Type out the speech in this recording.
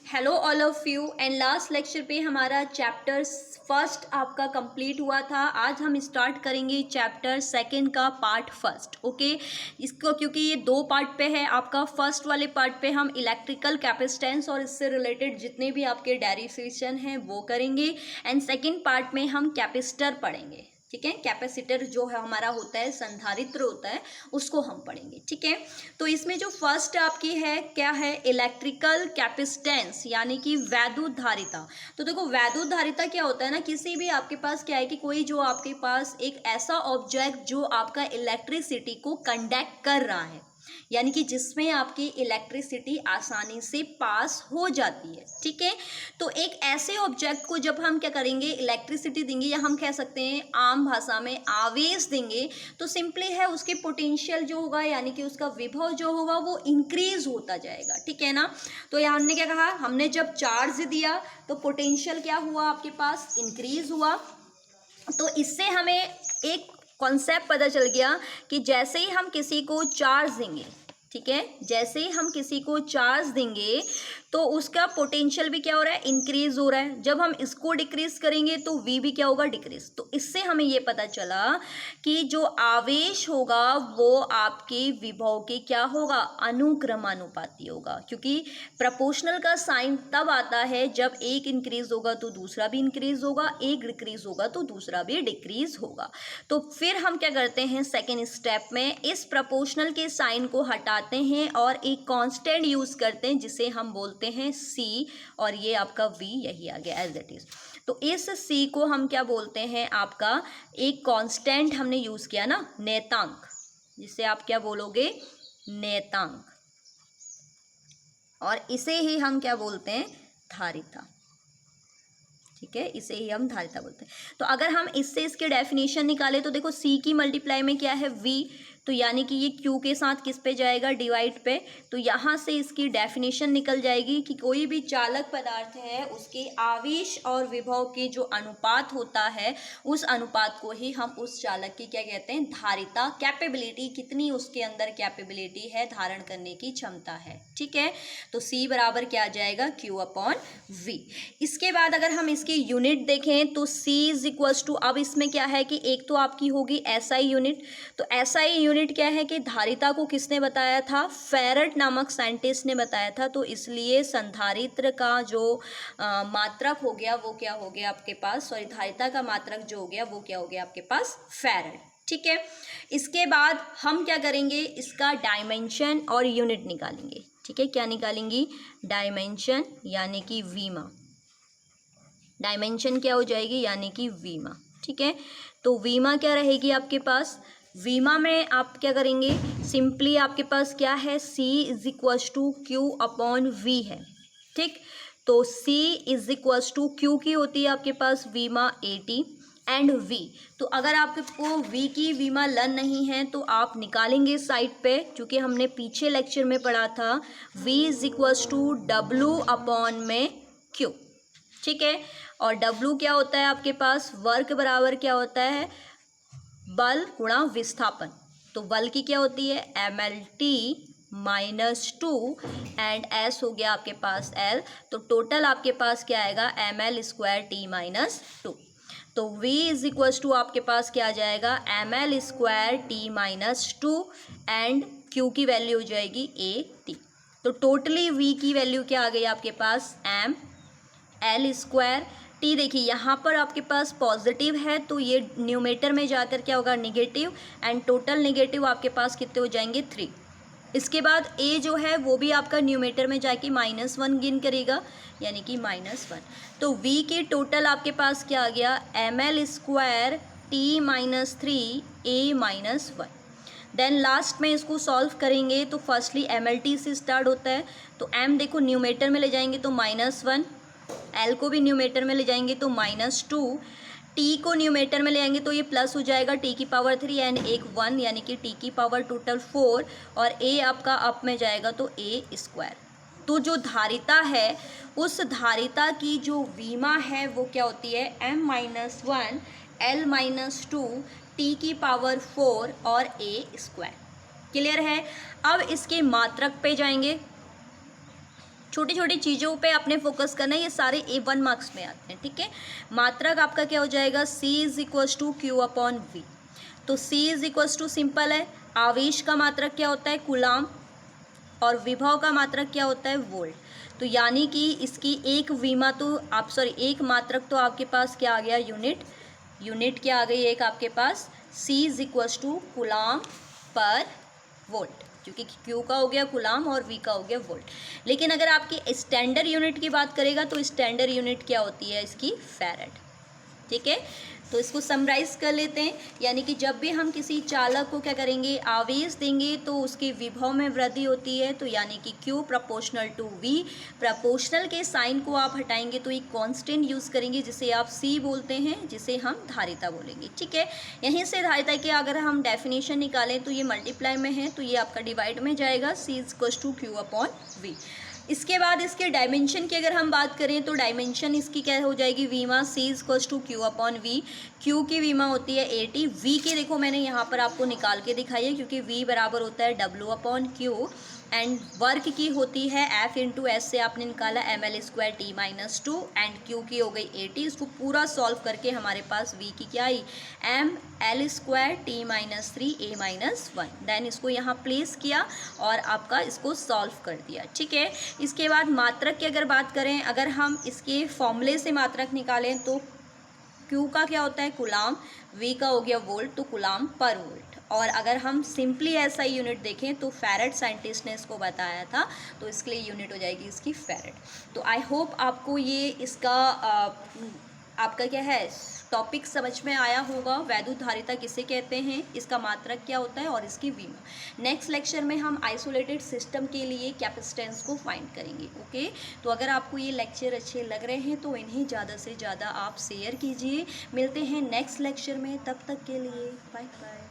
Hello all of you and last lecture पे हमारा chapter first आपका कंप्लीट हुआ था। आज हम स्टार्ट करेंगे चैप्टर सेकंड का पार्ट फर्स्ट। ओके, इसको क्योंकि ये दो पार्ट पे है आपका। फर्स्ट वाले पार्ट पे हम इलेक्ट्रिकल कैपेसिटेंस और इससे रिलेटेड जितने भी आपके डेरिवेशन हैं वो करेंगे एंड सेकंड पार्ट में हम कैपेसिटर पढ़ेंगे। ठीक है, कैपेसिटर जो है हमारा होता है संधारित्र होता है, उसको हम पढ़ेंगे। ठीक है, तो इसमें जो फर्स्ट आपकी है क्या है, इलेक्ट्रिकल कैपेसिटेंस यानी कि वैद्युत धारिता। तो देखो वैद्युत धारिता क्या होता है ना, किसी भी आपके पास क्या है कि कोई जो आपके पास एक ऐसा ऑब्जेक्ट जो आपका इलेक्ट्रिसिटी को कंडक्ट कर रहा है, यानी कि जिसमें आपकी इलेक्ट्रिसिटी आसानी से पास हो जाती है। ठीक है, तो एक ऐसे ऑब्जेक्ट को जब हम क्या करेंगे, इलेक्ट्रिसिटी देंगे या हम कह सकते हैं आम भाषा में आवेश देंगे, तो सिंपली है उसके पोटेंशियल जो होगा यानी कि उसका विभव जो होगा वो इंक्रीज होता जाएगा। ठीक है ना, तो यहाँ हमने क्या कहा, हमने जब चार्ज दिया तो पोटेंशियल क्या हुआ आपके पास, इंक्रीज हुआ। तो इससे हमें एक कॉन्सेप्ट पता चल गया कि जैसे ही हम किसी को चार्ज देंगे, ठीक है, जैसे ही हम किसी को चार्ज देंगे तो उसका पोटेंशियल भी क्या हो रहा है, इंक्रीज हो रहा है। जब हम इसको डिक्रीज करेंगे तो वी भी क्या होगा, डिक्रीज। तो इससे हमें ये पता चला कि जो आवेश होगा वो आपके विभव के क्या होगा, अनुक्रमानुपाती होगा। क्योंकि प्रपोर्शनल का साइन तब आता है जब एक इंक्रीज होगा तो दूसरा भी इंक्रीज होगा, एक डिक्रीज होगा तो दूसरा भी डिक्रीज होगा। तो फिर हम क्या करते हैं, सेकेंड स्टेप में इस प्रपोर्शनल के साइन को हटाते हैं और एक कांस्टेंट यूज करते हैं जिसे हम बोलते हैं सी, और ये आपका वी यही आ गया एज इट इज। तो इस सी को हम क्या बोलते हैं, आपका एक कांस्टेंट हमने यूज किया ना, नेतांक, जिसे आप क्या बोलोगे, नेतांक, और इसे ही हम क्या बोलते हैं, धारिता। ठीक है, इसे ही हम धारिता बोलते हैं। तो अगर हम इससे इसके डेफिनेशन निकालें तो देखो सी की मल्टीप्लाई में क्या है, वी, तो यानी कि ये क्यू के साथ किस पे जाएगा, डिवाइड पे। तो यहाँ से इसकी डेफिनेशन निकल जाएगी कि कोई भी चालक पदार्थ है उसके आवेश और विभव के जो अनुपात होता है, उस अनुपात को ही हम उस चालक की क्या कहते हैं, धारिता, कैपेबिलिटी, कितनी उसके अंदर कैपेबिलिटी है, धारण करने की क्षमता है। ठीक है, तो सी बराबर क्या आ जाएगा, क्यू अपॉन वी। इसके बाद अगर हम इसकी यूनिट देखें तो सी इज इक्वल्स टू, अब इसमें क्या है कि एक तो आपकी होगी एसआई यूनिट। तो एसआई यूनिट क्या है कि धारिता को किसने बताया था, फेरेट नामक साइंटिस्ट ने बताया था। तो इसलिए संधारित्र का जो मात्रक हो गया वो क्या हो गया आपके पास, सॉरी, धारिता का मात्रक जो हो गया वो क्या हो गया आपके पास, फेरेट। ठीक है, इसके बाद हम क्या करेंगे, इसका डायमेंशन और यूनिट निकालेंगे। ठीक है, क्या निकालेंगी, डायमेंशन यानी कि वीमा, डायमेंशन क्या हो जाएगी यानी कि वीमा। ठीक है, तो वीमा क्या रहेगी आपके पास, वीमा में आप क्या करेंगे, सिंपली आपके पास क्या है, C is equals to Q upon V है। ठीक, तो C is equals to Q की होती है आपके पास वीमा 80 एंड वी। तो अगर आपको वी की वीमा लन नहीं है तो आप निकालेंगे साइड पे, क्योंकि हमने पीछे लेक्चर में पढ़ा था V is equals to W upon में क्यू। ठीक है, और W क्या होता है आपके पास, वर्क बराबर क्या होता है, बल गुणा विस्थापन। तो बल की क्या होती है, MLT -2 एंड S हो गया आपके पास L। तो टोटल आपके पास क्या आएगा, ML²T-2। तो V इज इक्वल्स टू आपके पास क्या आ जाएगा, ML²T-2 एंड Q की वैल्यू हो जाएगी AT। तो टोटली V की वैल्यू क्या आ गई आपके पास, ML²। टी देखिए यहाँ पर आपके पास पॉजिटिव है तो ये न्यूमेटर में जाकर क्या होगा, निगेटिव, एंड टोटल निगेटिव आपके पास कितने हो जाएंगे, 3। इसके बाद ए जो है वो भी आपका न्यूमेटर में जाके -1 गिन करेगा यानी कि -1। तो वी की टोटल आपके पास क्या आ गया, ML²T-3 A-1। देन लास्ट में इसको सॉल्व करेंगे तो फर्स्टली MLT से स्टार्ट होता है। तो M देखो न्यूमेटर में ले जाएंगे तो -1, L को भी न्यूमेटर में ले जाएंगे तो -2, T को न्यूमेटर में ले आएंगे तो ये प्लस हो जाएगा T की पावर 3 एंड एक 1 यानी कि T की पावर टोटल 4, और A आपका अप में जाएगा तो A²। तो जो धारिता है उस धारिता की जो वीमा है वो क्या होती है, M-1 L-2 T की पावर 4 और A²। क्लियर है, अब इसके मात्रक पे जाएंगे। छोटी छोटी चीज़ों पे आपने फोकस करना है, ये सारे A1 मार्क्स में आते हैं, ठीक है। मात्रक आपका क्या हो जाएगा, C is equals to Q upon V. तो C is equals to simple है, आवेश का मात्रक क्या होता है, कूलाम, और विभव का मात्रक क्या होता है, वोल्ट। तो यानी कि इसकी एक विमा तो आप एक मात्रक तो आपके पास क्या आ गया, यूनिट क्या आ गई एक आपके पास, C is equals to coulomb per volt, क्योंकि Q का हो गया कूलाम और V का हो गया वोल्ट। लेकिन अगर आपकी स्टैंडर्ड यूनिट की बात करेगा तो स्टैंडर्ड यूनिट क्या होती है इसकी, फैरेड, ठीक है। तो इसको समराइज कर लेते हैं, यानी कि जब भी हम किसी चालक को क्या करेंगे, आवेश देंगे तो उसके विभव में वृद्धि होती है, तो यानी कि Q proportional to V। Proportional के साइन को आप हटाएंगे तो एक कांस्टेंट यूज़ करेंगे जिसे आप C बोलते हैं, जिसे हम धारिता बोलेंगे, ठीक है। यहीं से धारिता की अगर हम डेफिनेशन निकालें तो ये मल्टीप्लाई में है, तो ये आपका डिवाइड में जाएगा, C is equals to Q upon V। इसके बाद इसके डायमेंशन की अगर हम बात करें तो डायमेंशन इसकी क्या हो जाएगी, वीमा, C is equals to Q upon V। Q की वीमा होती है 80, V की देखो मैंने यहाँ पर आपको निकाल के दिखाई है, क्योंकि V बराबर होता है W upon Q, and work की होती है F इंटू एस से आपने निकाला ml square T minus 2, and Q की हो गई 80। इसको पूरा सॉल्व करके हमारे पास V की क्या आई, ml square T minus 3 a minus 1। Then इसको यहाँ प्लेस किया और आपका इसको सॉल्व कर दिया, ठीक है। इसके बाद मात्रक की अगर बात करें, अगर हम इसके फॉर्मूले से मात्रक निकालें तो Q का क्या होता है, कूलाम, V का हो गया वोल्ट, तो कूलाम पर वोल्ट। और अगर हम सिंपली ऐसा यूनिट देखें तो फैरेड साइंटिस्ट ने इसको बताया था, तो इसके लिए यूनिट हो जाएगी इसकी फैरेड। तो आई होप आपको ये इसका आपका क्या है टॉपिक समझ में आया होगा, वैद्युत धारिता किसे कहते हैं, इसका मात्रक क्या होता है और इसकी विमा। नेक्स्ट लेक्चर में हम आइसोलेटेड सिस्टम के लिए कैपेसिटेंस को फाइंड करेंगे, ओके। तो अगर आपको ये लेक्चर अच्छे लग रहे हैं तो इन्हें ज़्यादा से ज़्यादा आप शेयर कीजिए। मिलते हैं नेक्स्ट लेक्चर में, तब तक के लिए बाय बाय।